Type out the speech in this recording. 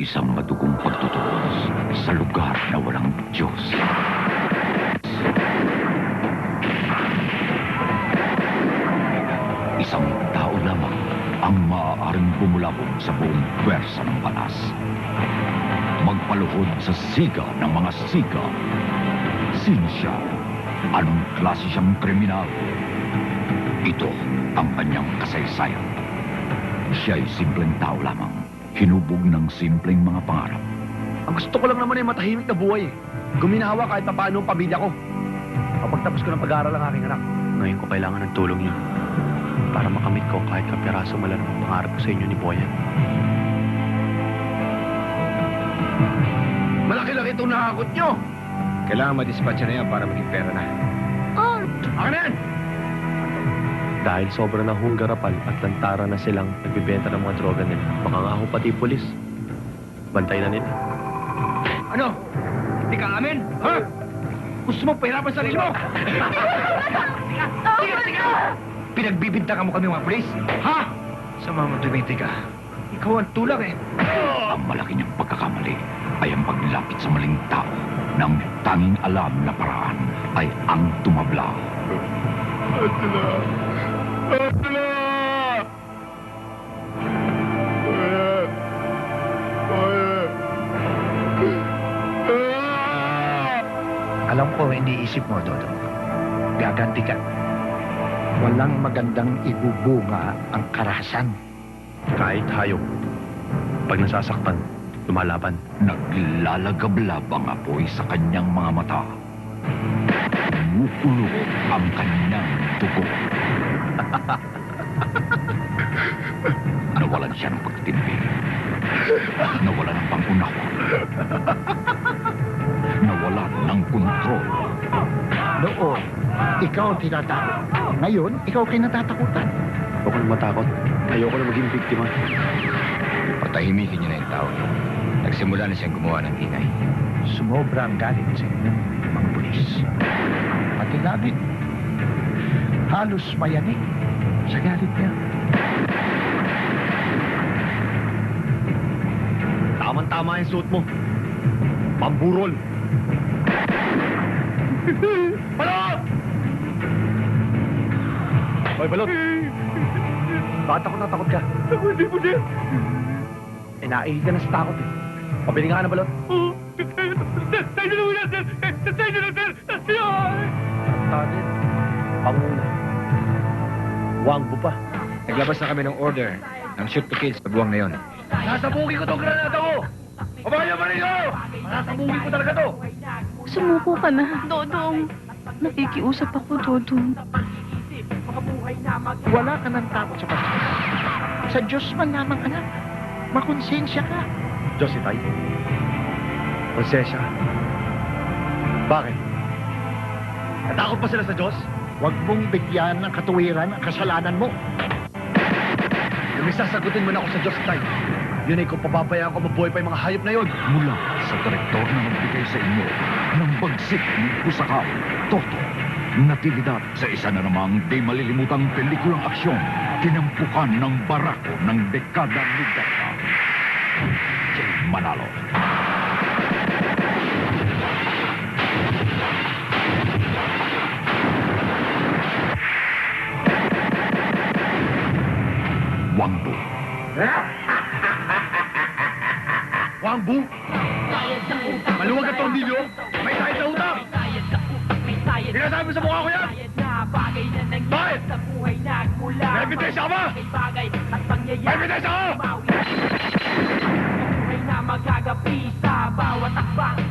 isang madugong pagtutuos sa lugar na walang Diyos. Isang tao lamang ang maaaring bumulabog sa buong pwersa ng balas. Magpaluhod sa siga ng mga siga. Sino siya? Anong klase siyang kriminal? Ito ang kanyang kasaysayan. Siya'y simpleng tao lamang, hinubog ng simpleng mga pangarap. Ang gusto ko lang naman ay matahimik na buhay eh. Guminawa kahit paano ang pamilya ko. Kapag tapos ko ng pag-aaral ang aking anak. Ngayon ko kailangan ng tulong niyo para makamit ko kahit kapiraso man lang ang pangarap ko sa inyo ni Boyan. Malaki-laki itong nakakot nyo. Kailangan madispatcha na yan para maging pera na. Akin na yan! Dahil sobrang nahunggarapal at lantara na silang nagbibenta ng mga droga nila, baka nga ho pati pulis. Bantay na nila. Ano? Hindi ka amin? Ha? Gusto mo pahirapan sarili mo? Tika! Pinagbibintangan mo kami mga pulis? Ha? Sa mga tuminti ka. Ikaw ang tulak eh. Ang malaki niyang pagkakamali ay ang paglapit sa maling tao nang tanging alam na paraan ay ang tumabla. Alam ko, iniisip mo, Dodo. Gaganti ka. Walang magandang ibubunga ang karahasan. Kahit hayop, pag nasasaktan, lumalaban. Naglalagablab ang apoy sa kanyang mga mata. Kumukulo ang kanyang dugo. Nawalan siya ng pagtitimbang. Nawalan ng pangunawa. Nawalan ng kontrol. Noon, ikaw ang tinatakot. Ngayon, ikaw kayo natatakutan. Huwag ko na matakot. Ayoko na maging biktima. Patahimikin niyo na yung tao. Nagsimula na siyang gumawa ng ingay. Sumobra ang galit sa inyong mga pulis. Pati langit. Halos mayanig sa galit niya. Tama-tama yung suot mo. Pamburol. Balot! Hoy, Balot! Bakit takot na takot ka? Ako hindi mo din. Inaihig ka na sa takot eh. Pabili nga na, Balot. Tayo na muna, sir! Tayo na, sir! Tanin. Panguna. Wangbo pa. Naglabas na kami ng order ng shoot to kill sa buwang na yon. Nasabugin ko tong granada ko! Pabayan pa rin nyo! Nasabugin ko talaga to! Sumuko ka na, Dodong. Nakikiusap ako, Dodong. Wala ka ng takot sa pagkakas. Sa Diyos man lamang, anak. Makonsensya ka. Diyos itay. Konsensya. Bakit? Natakot pa sila sa Diyos? Huwag mong bigyan ng katuwiran ang kasalanan mo. Yung sasagutin mo na ako sa Diyos, Tay. Yun ay kung papabayaan ko mabuhay pa yung mga hayop na yun. Mula sa direktor na nagbigay sa inyo ng bagsik ng pusaka, Toto, natividad sa isa na namang di malilimutang pelikulang aksyon, kinampukan ng barako ng dekada ni Dekta. Jay Manalo. Wangbo. Wangbu! Maluwag ang tondilyo! May sahit sa utang! Sinasabi sa mukha ko yan! Bakit? May ebidensya ka ba? May ebidensya ka! Buhay na magagapi sa bawat akbang